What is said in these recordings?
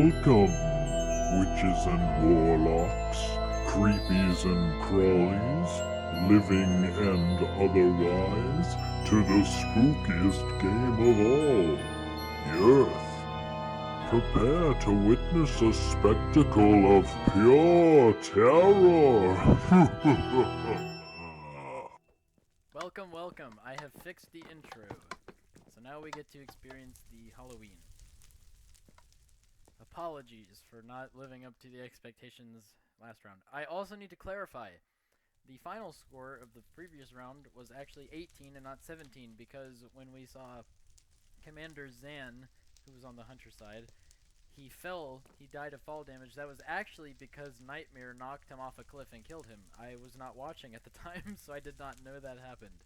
Welcome, witches and warlocks, creepies and crawlies, living and otherwise, to the spookiest game of all, Yerth. Prepare to witness a spectacle of pure terror. Welcome, welcome. I have fixed the intro. So now we get to experience the Halloween. Apologies for not living up to the expectations last round. I also need to clarify. The final score of the previous round was actually 18 and not 17 because when we saw Commander Zan, who was on the hunter side, he fell, he died of fall damage. That was actually because Nightmare knocked him off a cliff and killed him. I was not watching at the time, so I did not know that happened.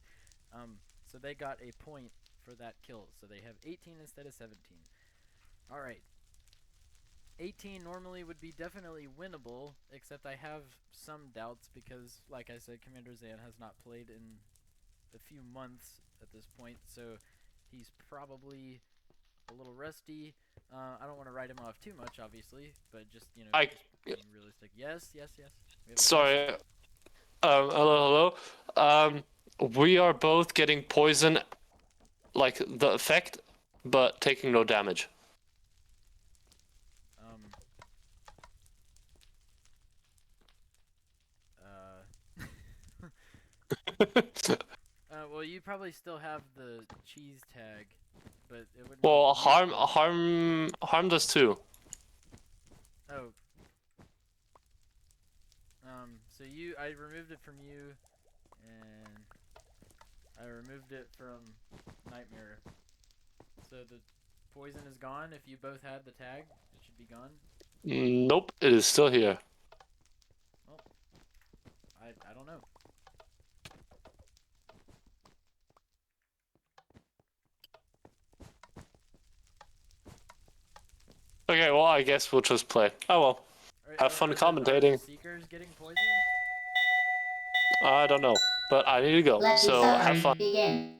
So they got a point for that kill. So they have 18 instead of 17. Alright. 18 normally would be definitely winnable, except I have some doubts because, like I said, Commander Zan has not played in a few months at this point, so he's probably a little rusty. I don't want to write him off too much, obviously, but just, you know, just being realistic. Yes, yes, yes. We have a Sorry. question. Hello. We are both getting poison, like the effect, but taking no damage. Um, well, you probably still have the cheese tag, but it wouldn't be Well, useful. harm does too. Oh, so I removed it from you, and I removed it from Nightmare. So the poison is gone. If you both had the tag, it should be gone. Nope, it is still here. Well, I don't know. Okay, well, I guess we'll just play. Oh well. Have fun Are the commentating. Seekers getting poisoned? I don't know, but I need to go. Let the So have fun. suffering begin.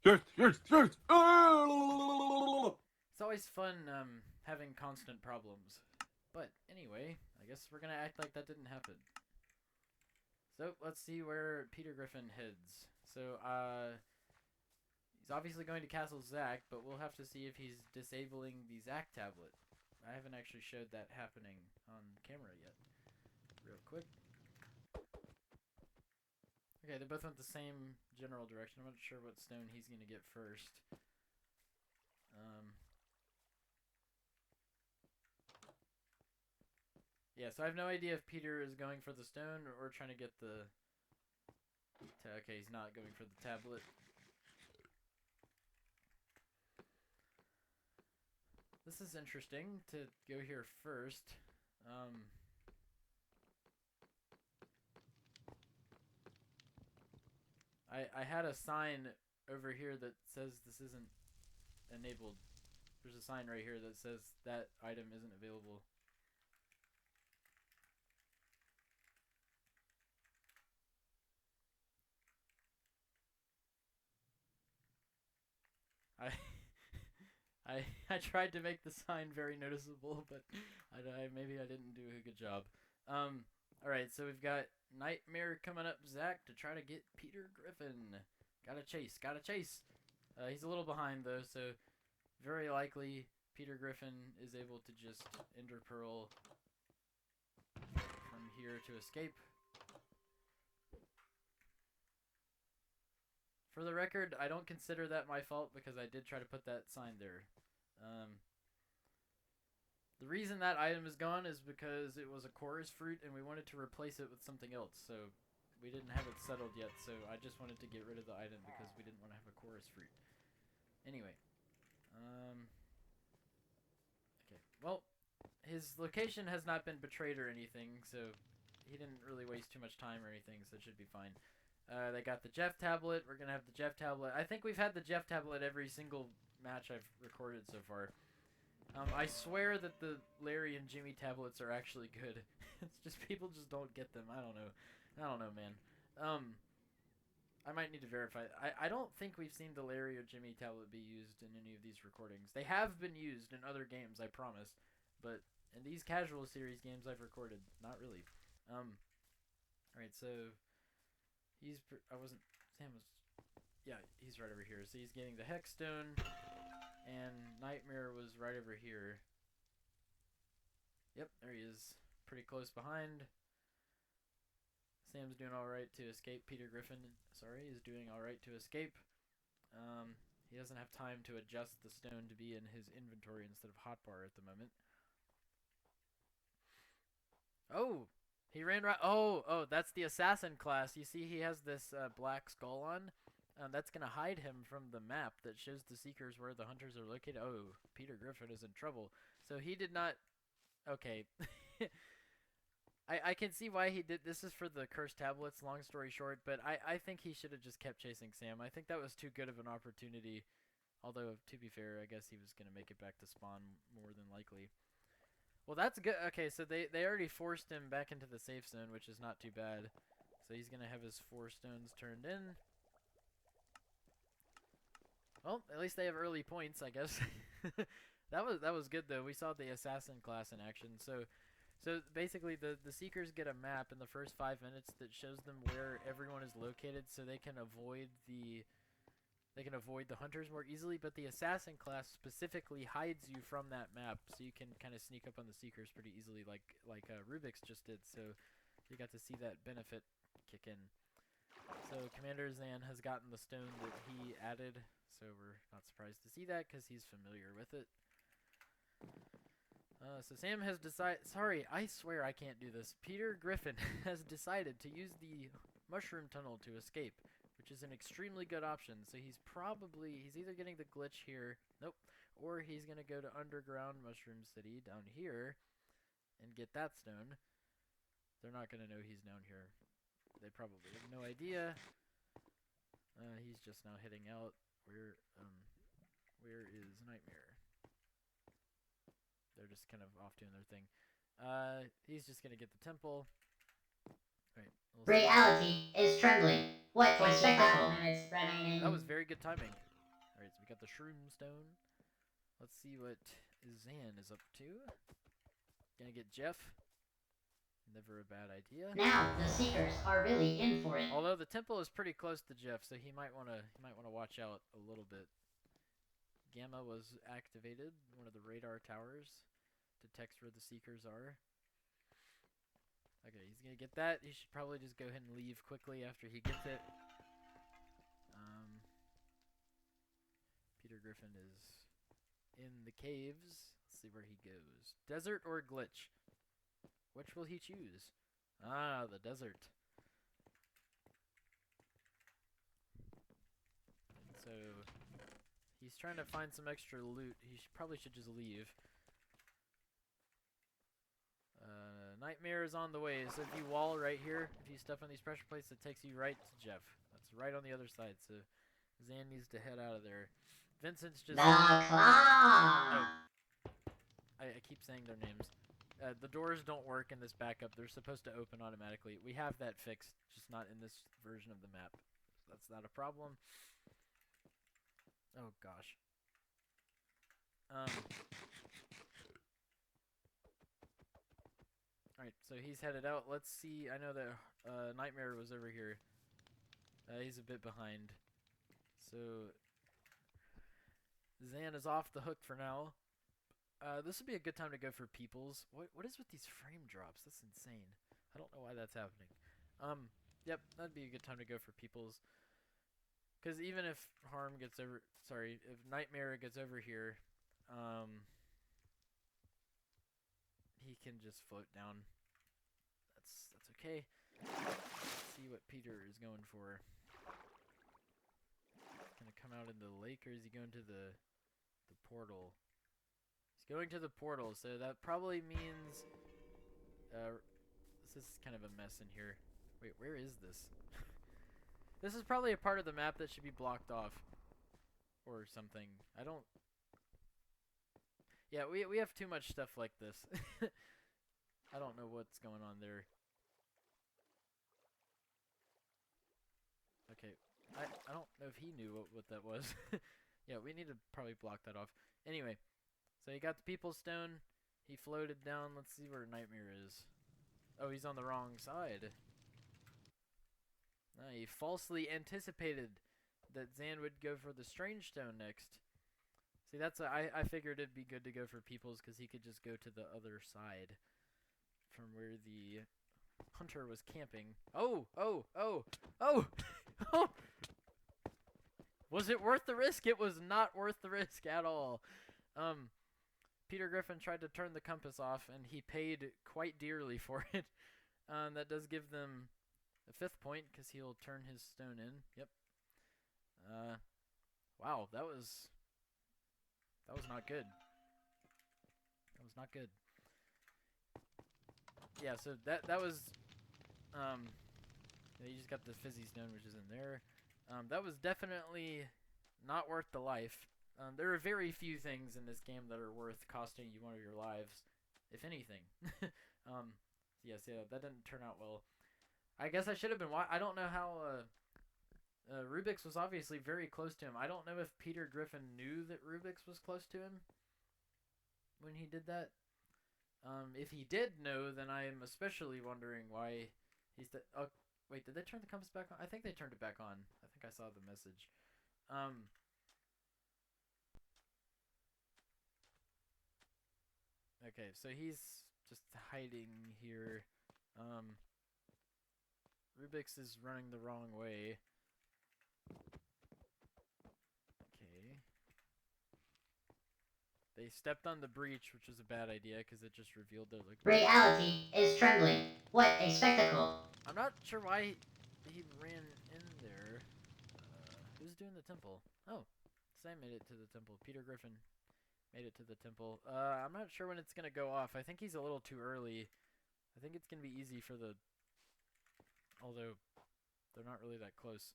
Yes, yes, yes. It's always fun having constant problems. But anyway, I guess we're gonna act like that didn't happen. So let's see where Peter Griffin heads. So he's obviously going to Castle Zack, but we'll have to see if he's disabling the Zack tablet. I haven't actually showed that happening on camera yet. Real quick. Okay, they both went the same general direction. I'm not sure what stone he's gonna get first. Yeah, so I have no idea if Peter is going for the stone or trying to get the... Okay, he's not going for the tablet. This is interesting to go here first. I had a sign over here that says this isn't enabled. There's a sign right here that says that item isn't available. I I tried to make the sign very noticeable, but maybe I didn't do a good job. Alright, so we've got Nightmare coming up Zack to try to get Peter Griffin. Gotta chase, gotta chase. He's a little behind though, so very likely Peter Griffin is able to just Ender Pearl from here to escape. For the record, I don't consider that my fault because I did try to put that sign there. The reason that item is gone is because it was a chorus fruit and we wanted to replace it with something else, so we didn't have it settled yet, so I just wanted to get rid of the item because we didn't want to have a chorus fruit. Anyway. Okay, well, his location has not been betrayed or anything, so he didn't really waste too much time or anything, so it should be fine. They got the Jeff tablet. We're gonna have the Jeff tablet. I think we've had the Jeff tablet every single match I've recorded so far. I swear that the Larry and Jimmy tablets are actually good. It's just people just don't get them. I don't know, man. I might need to verify. I don't think we've seen the Larry or Jimmy tablet be used in any of these recordings. They have been used in other games, I promise, but And these casual series games I've recorded, not really. Alright, so I wasn't. Sam was. Yeah, he's right over here. So he's getting the Hexstone, and Nightmare was right over here. Yep, there he is. Pretty close behind. Sam's doing alright to escape. Peter Griffin, sorry, is doing alright to escape. He doesn't have time to adjust the stone to be in his inventory instead of hotbar at the moment. Oh! He ran right. Oh, that's the assassin class. You see, he has this black skull on. That's going to hide him from the map that shows the seekers where the hunters are located. Oh, Peter Griffin is in trouble. So he did not. Okay. I can see why he did. This is for the cursed tablets, long story short. But I think he should have just kept chasing Sam. I think that was too good of an opportunity. Although, to be fair, I guess he was going to make it back to spawn more than likely. Well, that's good. Okay, so they already forced him back into the safe zone, which is not too bad. So he's going to have his 4 stones turned in. Well, at least they have early points, I guess. That was good, though. We saw the assassin class in action. So basically, the Seekers get a map in the first 5 minutes that shows them where everyone is located so they can avoid the hunters more easily, but the assassin class specifically hides you from that map, so you can kind of sneak up on the seekers pretty easily, like Rubik's just did. So you got to see that benefit kick in. So Commander Zan has gotten the stone that he added, so we're not surprised to see that because he's familiar with it. So Sam has decided. Sorry, I swear I can't do this. Peter Griffin has decided to use the mushroom tunnel to escape, which is an extremely good option. So he's either getting the glitch here, nope, or he's going to go to Underground Mushroom City down here and get that stone. They're not going to know he's down here. They probably have no idea. He's just now heading out. Where is Nightmare? They're just kind of off doing their thing. He's just going to get the temple. Right. Reality is trembling. What a spectacle! That was very good timing. Alright, so we got the Shroom Stone. Let's see what Zan is up to. Gonna get Jeff. Never a bad idea. Now the Seekers are really in for it. Although the temple is pretty close to Jeff, so he might wanna watch out a little bit. Gamma was activated, one of the radar towers, detects where the Seekers are. Okay, he's gonna get that. He should probably just go ahead and leave quickly after he gets it. Peter Griffin is in the caves. Let's see where he goes. Desert or glitch? Which will he choose? Ah, the desert. So he's trying to find some extra loot. He probably should just leave. Nightmare is on the way. So if you wall right here, if you step on these pressure plates, it takes you right to Jeff. That's right on the other side. So Zan needs to head out of there. Vincent's just. The Claw! I keep saying their names. The doors don't work in this backup. They're supposed to open automatically. We have that fixed, just not in this version of the map. That's not a problem. Oh, gosh. Alright, so he's headed out. Let's see. I know that Nightmare was over here. He's a bit behind. So Zan is off the hook for now. This would be a good time to go for Peoples. What is with these frame drops? That's insane. I don't know why that's happening. Yep, that'd be a good time to go for Peoples. Because even if if Nightmare gets over here, he can just float down. That's okay. Let's see what Peter is going for. He's gonna come out in the lake, or is he going to the portal? He's going to the portal, so that probably means this is kind of a mess in here. Wait, where is this? This is probably a part of the map that should be blocked off or something. I don't. Yeah, we have too much stuff like this. I don't know what's going on there. Okay, I don't know if he knew what that was. Yeah, we need to probably block that off. Anyway, so you got the People's Stone. He floated down. Let's see where Nightmare is. Oh, he's on the wrong side. No, he falsely anticipated that Zan would go for the Strange Stone next. See, I figured it'd be good to go for Peoples because he could just go to the other side from where the hunter was camping. Oh! Oh! Oh! Oh! Oh! Was it worth the risk? It was not worth the risk at all. Peter Griffin tried to turn the compass off, and he paid quite dearly for it. That does give them a 5th point because he'll turn his stone in. Yep. Wow, that was not good. That was not good. Yeah, so that was you just got the fizzy stone, which is in there. That was definitely not worth the life. There are very few things in this game that are worth costing you one of your lives, if anything. Yes, yeah, that didn't turn out well. I guess I should have been. I don't know how. Rubik's was obviously very close to him. I don't know if Peter Griffin knew that Rubik's was close to him when he did that. If he did know, then I am especially wondering why he's the. Oh, wait, did they turn the compass back on? I think they turned it back on. I think I saw the message. Okay, so he's just hiding here. Rubik's is running the wrong way. Okay. They stepped on the breach, which was a bad idea because it just revealed their location. Reality is trembling. What a spectacle. I'm not sure why he ran in there. Who's doing the temple? Oh, Sam made it to the temple. Peter Griffin made it to the temple. I'm not sure when it's going to go off. I think he's a little too early. I think it's going to be easy for the... Although, they're not really that close.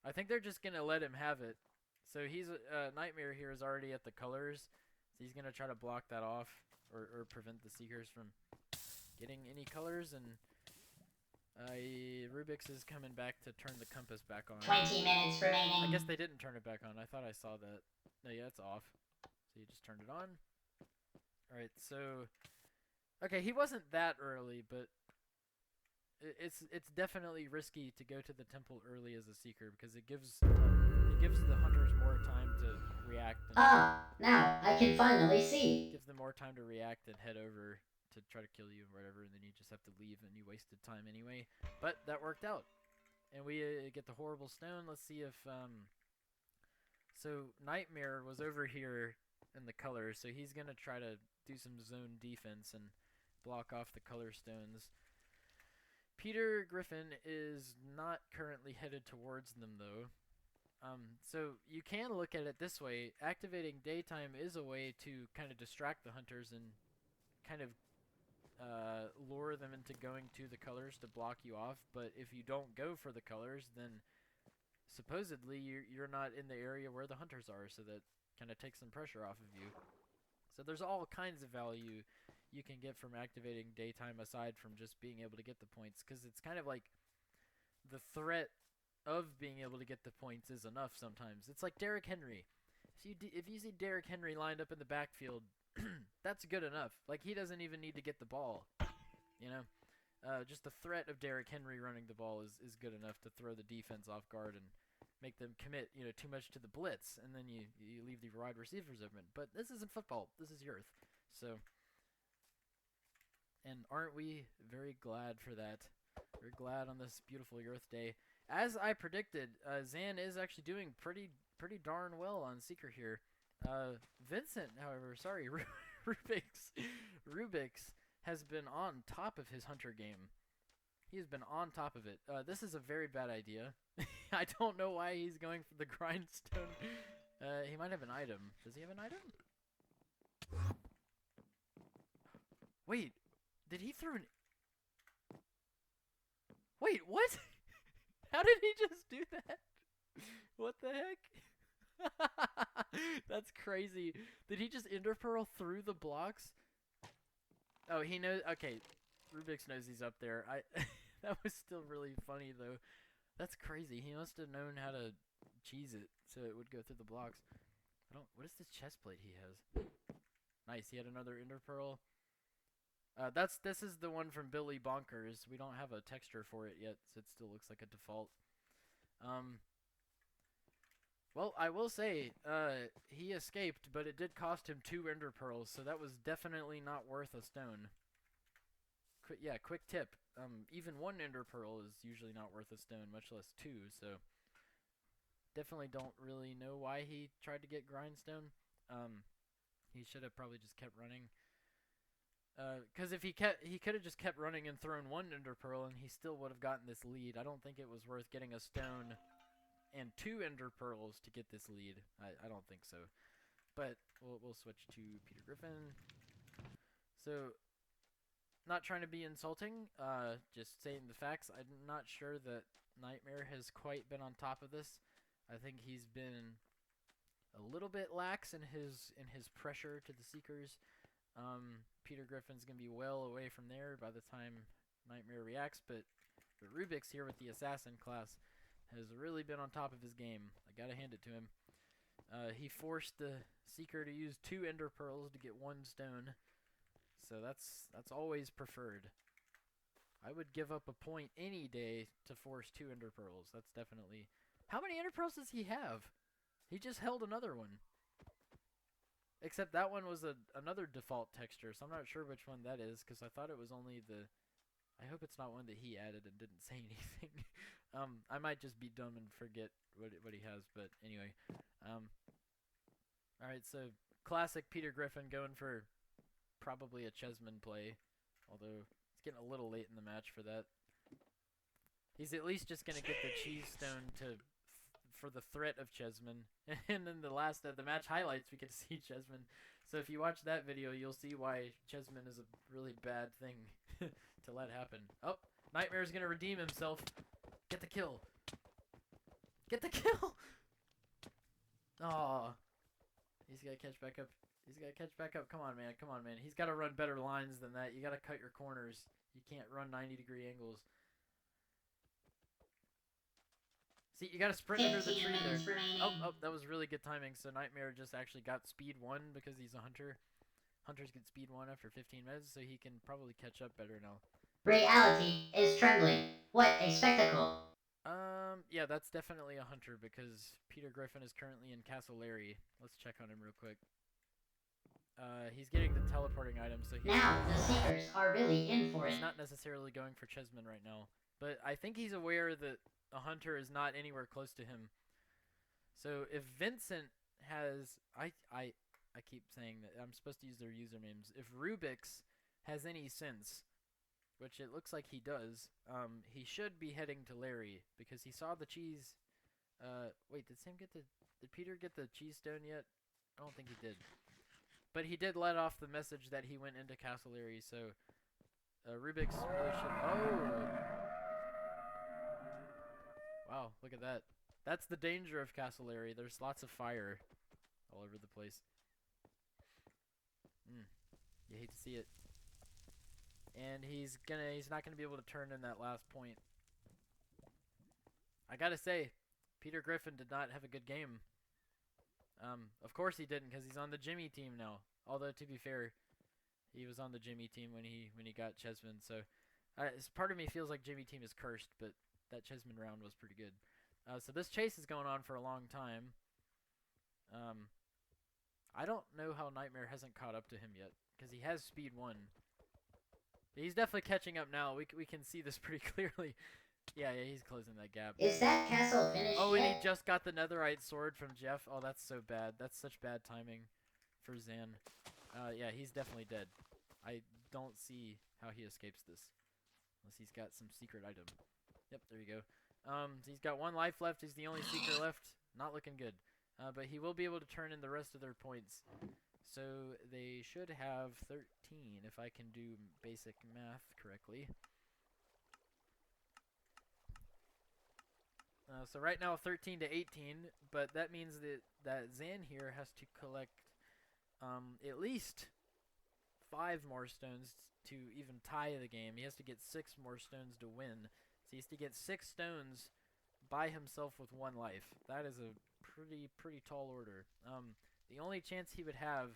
I think they're just going to let him have it. So he's... Nightmare here is already at the colors. So he's going to try to block that off. Or prevent the Seekers from getting any colors. And Rubik's is coming back to turn the compass back on. 20 minutes remaining. I guess they didn't turn it back on. I thought I saw that. No, yeah, it's off. So you just turned it on. Alright, so... Okay, he wasn't that early, but... It's definitely risky to go to the temple early as a Seeker, because it gives the hunters more time to react. And now I can finally see. Gives them more time to react and head over to try to kill you and whatever, and then you just have to leave and you wasted time anyway. But that worked out. And we get the horrible stone. Let's see if... So, Nightmare was over here in the colors, so he's going to try to do some zone defense and block off the color stones. Peter Griffin is not currently headed towards them, though. So you can look at it this way. Activating daytime is a way to kind of distract the hunters and kind of lure them into going to the colors to block you off. But if you don't go for the colors, then supposedly you're not in the area where the hunters are, so that kind of takes some pressure off of you. So there's all kinds of value you can get from activating daytime aside from just being able to get the points, because it's kind of like the threat of being able to get the points is enough sometimes. It's like Derrick Henry. If you see Derrick Henry lined up in the backfield, that's good enough. Like, he doesn't even need to get the ball, you know? Just the threat of Derrick Henry running the ball is good enough to throw the defense off guard and make them commit, too much to the blitz, and then you leave the wide receivers open. But this isn't football. This is Yerth. So, and aren't we very glad for that? We're glad on this beautiful Yerth day. As I predicted, Zan is actually doing pretty darn well on Seeker here. Vincent, however, sorry, Rubik's has been on top of his hunter game. He's been on top of it. This is a very bad idea. I don't know why he's going for the grindstone. He might have an item. Does he have an item? Wait, did he throw an... Wait, what? How did he just do that? What the heck? That's crazy. Did he just ender pearl through the blocks? Oh, he knows. Okay, Rubik's knows he's up there. That was still really funny though. That's crazy. He must have known how to cheese it so it would go through the blocks. What is this chest plate he has? Nice. He had another ender pearl. This is the one from Billy Bonkers. We don't have a texture for it yet, so it still looks like a default. Well, I will say, he escaped, but it did cost him 2 ender pearls, so that was definitely not worth a stone. Quick tip. Even 1 ender pearl is usually not worth a stone, much less 2, so definitely don't really know why he tried to get grindstone. He should have probably just kept running. Because if he could have just kept running and thrown 1 ender pearl, and he still would have gotten this lead. I don't think it was worth getting a stone and 2 ender pearls to get this lead. I don't think so. But we'll switch to Peter Griffin. So, not trying to be insulting, just saying the facts. I'm not sure that Nightmare has quite been on top of this. I think he's been a little bit lax in his pressure to the Seekers. Peter Griffin's gonna be well away from there by the time Nightmare reacts, but Rubik's here with the Assassin class has really been on top of his game. I gotta hand it to him. He forced the Seeker to use 2 ender pearls to get 1 stone, so that's always preferred. I would give up a point any day to force 2 ender pearls. That's definitely... How many ender pearls does he have? He just held another one. Except that one was another default texture, so I'm not sure which one that is, because I thought it was only the... I hope it's not one that he added and didn't say anything. I might just be dumb and forget what he has, but anyway. Alright, so classic Peter Griffin going for probably a Chessman play, although it's getting a little late in the match for that. He's at least just going to get the cheese stone for the threat of Chessman. And then the match highlights, we get to see Chessman. So if you watch that video, you'll see why Chessman is a really bad thing to let happen. Oh, Nightmare's going to redeem himself. Get the kill. Get the kill! Aw. He's got to catch back up. He's got to catch back up. Come on, man. Come on, man. He's got to run better lines than that. You got to cut your corners. You can't run 90-degree angles. See, you got to sprint under the tree there. Oh, that was really good timing. So Nightmare just actually got speed 1 because he's a hunter. Hunters get speed 1 after 15 minutes, so he can probably catch up better now. Reality is trembling. What a spectacle. Yeah, that's definitely a hunter because Peter Griffin is currently in Castle Larry. Let's check on him real quick. He's getting the teleporting item, so Now the Seekers are really in for he's it. not necessarily going for Chessman right now. But I think he's aware that a hunter is not anywhere close to him. So if Vincent has... I keep saying that I'm supposed to use their usernames. If Rubik's has any sense, which it looks like he does, he should be heading to Larry because he saw the cheese. Wait, did Peter get the cheese stone yet? I don't think he did. But he did let off the message that he went into Castle Larry, so Rubik's really should... Oh! Wow, look at that. That's the danger of Castle Larry. There's lots of fire all over the place. You hate to see it. And he's not gonna be able to turn in that last point. I gotta say, Peter Griffin did not have a good game. Of course he didn't, because he's on the Jimmy team now. Although to be fair, he was on the Jimmy team when he got Chessman. So, part of me feels like Jimmy team is cursed, but that Chessman round was pretty good. So this chase is going on for a long time. I don't know how Nightmare hasn't caught up to him yet, because he has speed 1. But he's definitely catching up now. We can see this pretty clearly. Yeah, he's closing that gap. Is that castle finished Oh, and yet? he just got the netherite sword from Jeff. Oh, that's so bad. That's such bad timing for Zan. Yeah, he's definitely dead. I don't see how he escapes this. Unless he's got some secret item. Yep, there you go. So he's got 1 life left. He's the only seeker left. Not looking good. But he will be able to turn in the rest of their points. So they should have 13 if I can do basic math correctly. So right now 13 to 18, but that means that Zan here has to collect at least 5 more stones to even tie the game. He has to get 6 more stones to win. So he has to get 6 stones by himself with 1 life. That is a pretty tall order. The only chance he would have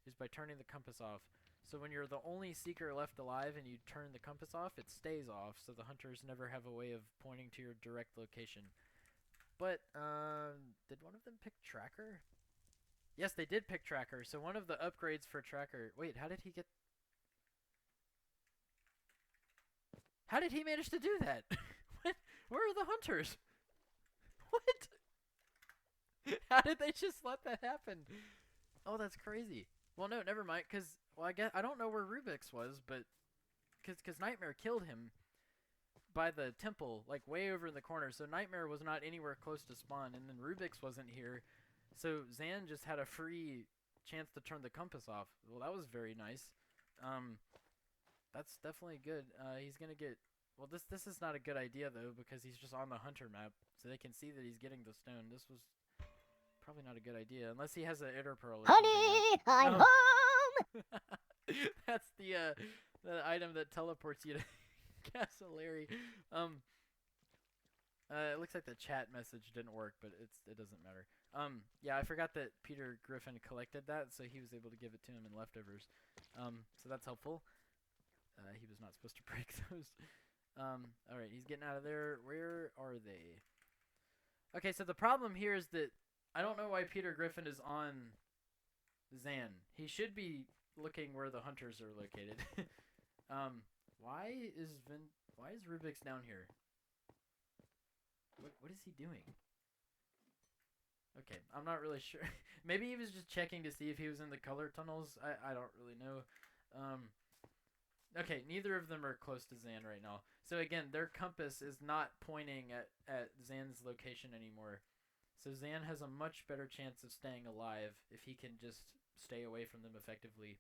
is by turning the compass off. So when you're the only seeker left alive and you turn the compass off, it stays off, so the hunters never have a way of pointing to your direct location. But, did one of them pick Tracker? Yes, they did pick Tracker, so one of the upgrades for Tracker... Wait, how did he get... How did he manage to do that? Where are the hunters? What? How did they just let that happen? Oh, that's crazy. Well, no, never mind, because... Well, I don't know where Rubik's was, but... Because Nightmare killed him by the temple, like way over in the corner, so Nightmare was not anywhere close to spawn, and then Rubik's wasn't here, so Zan just had a free chance to turn the compass off. Well, that was very nice. That's definitely good. He's gonna get... Well, this is not a good idea, though, because he's just on the hunter map, so they can see that he's getting the stone. This was probably not a good idea, unless he has an Eder Pearl or Honey, I'm No. home. That's the item that teleports you to Castle Larry. It looks like the chat message didn't work, but it doesn't matter. Yeah, I forgot that Peter Griffin collected that, so he was able to give it to him in leftovers. So that's helpful. He was not supposed to break those. Alright, he's getting out of there. Where are they? Okay, so the problem here is that I don't know why Peter Griffin is on Zan. He should be looking where the hunters are located. Why is Rubik's down here? What is he doing? Okay, I'm not really sure. Maybe he was just checking to see if he was in the color tunnels. I don't really know. Okay, neither of them are close to Zan right now. So again, their compass is not pointing at Zan's location anymore. So Zan has a much better chance of staying alive if he can just stay away from them effectively.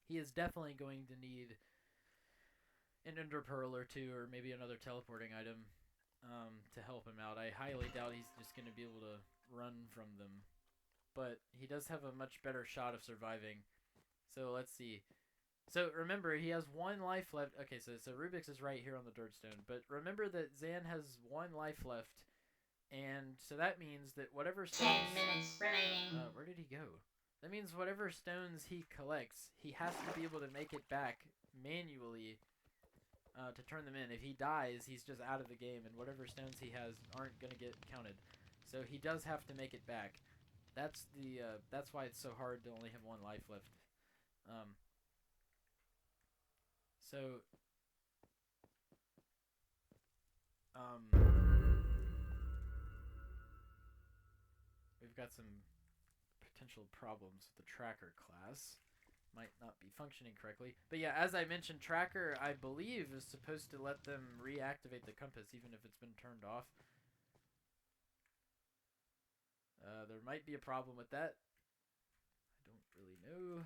He is definitely going to need an Ender Pearl or two, or maybe another teleporting item to help him out. I highly doubt he's just going to be able to run from them. But he does have a much better shot of surviving. So let's see. So remember, he has 1 life left. Okay, so Rubik's is right here on the dirt stone. But remember that Zan has 1 life left. And so that means that whatever 10 stones... minutes remaining. where did he go? That means whatever stones he collects, he has to be able to make it back manually to turn them in. If he dies, he's just out of the game, and whatever stones he has aren't going to get counted. So he does have to make it back. That's why it's so hard to only have 1 life left. We've got some potential problems with the Tracker class. Might not be functioning correctly. But yeah, as I mentioned, Tracker, I believe, is supposed to let them reactivate the compass, even if it's been turned off. There might be a problem with that. I don't really know.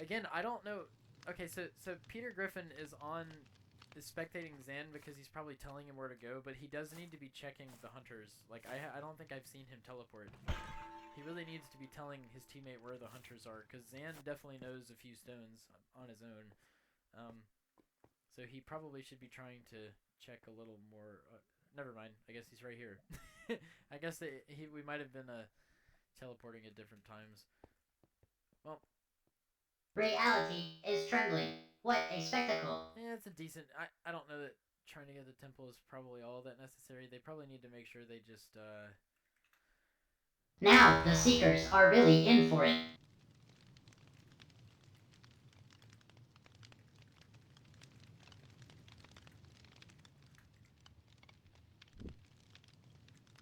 Again, I don't know. Okay, so Peter Griffin is spectating Zan because he's probably telling him where to go, but he does need to be checking the hunters. Like, I don't think I've seen him teleport. He really needs to be telling his teammate where the hunters are, because Zan definitely knows a few stones on his own. So he probably should be trying to check a little more. Never mind. I guess he's right here. I guess we might have been teleporting at different times. Well, Reality is trembling. What a spectacle. yeah, it's a decent... I don't know that trying to get the temple is probably all that necessary. They probably need to make sure they just... Now the Seekers are really in for it.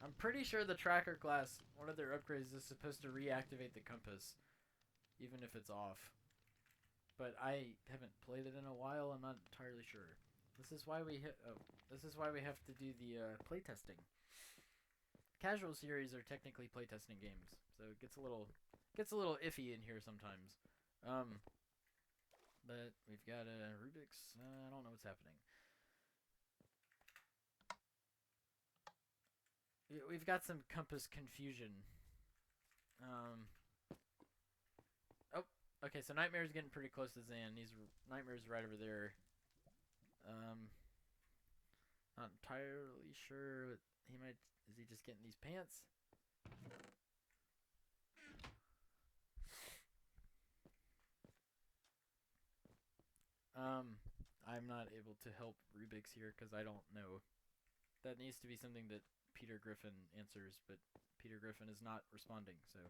I'm pretty sure the Tracker class, one of their upgrades, is supposed to reactivate the compass, even if it's off. But I haven't played it in a while. I'm not entirely sure. This is why we have to do the playtesting. Casual series are technically playtesting games, so it gets a little iffy in here sometimes. But we've got Rubik's. I don't know what's happening. We've got some compass confusion. Oh, okay. So Nightmare's getting pretty close to Zan. Nightmare's right over there. Not entirely sure. He might. Is he just getting these pants? I'm not able to help Rubik's here because I don't know. That needs to be something that Peter Griffin answers, but Peter Griffin is not responding. So,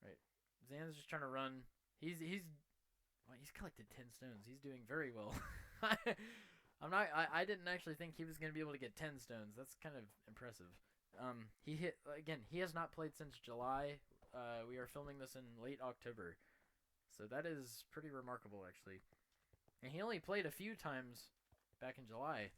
right. Zan's just trying to run. Well, he's collected 10 stones. He's doing very well. I didn't actually think he was gonna be able to get 10 stones. That's kind of impressive. He hit again. He has not played since July. We are filming this in late October, so that is pretty remarkable actually. And he only played a few times back in July.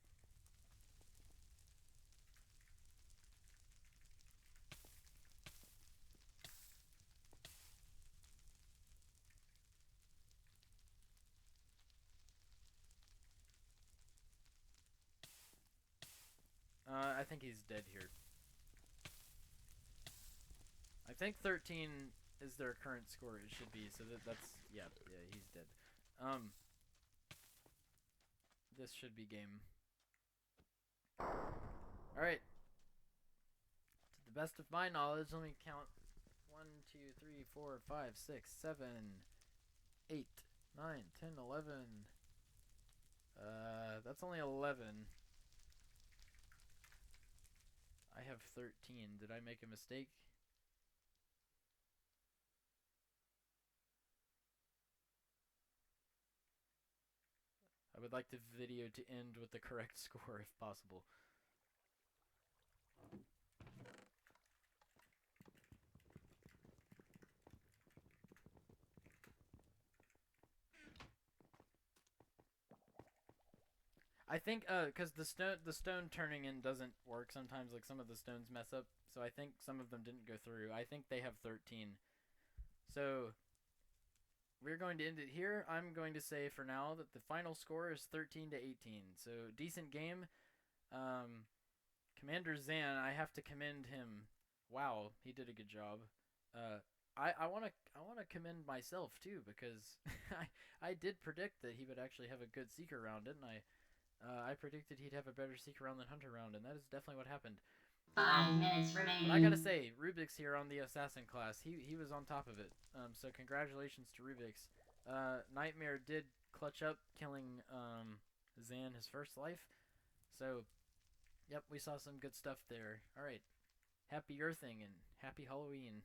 I think he's dead here. I think 13 is their current score. It should be. So that's yeah, he's dead. This should be game. All right. To the best of my knowledge, let me count 1, 2, 3, 4, 5, 6, 7, 8, 9, 10, 11. That's only 11. I have 13. Did I make a mistake? I would like the video to end with the correct score if possible. I think because the stone turning in doesn't work sometimes. Like some of the stones mess up, so I think some of them didn't go through. I think they have 13. So we're going to end it here. I'm going to say for now that the final score is 13 to 18. So decent game. Commander Zan, I have to commend him. Wow, he did a good job. I wanna commend myself too because I did predict that he would actually have a good seeker round, didn't I? I predicted he'd have a better seeker round than hunter round, and that is definitely what happened. 5 minutes remaining. But I gotta say, Rubik's here on the assassin class. He was on top of it. So congratulations to Rubik's. Nightmare did clutch up, killing Zan his first life. So, yep, we saw some good stuff there. All right, happy Earthing and happy Halloween.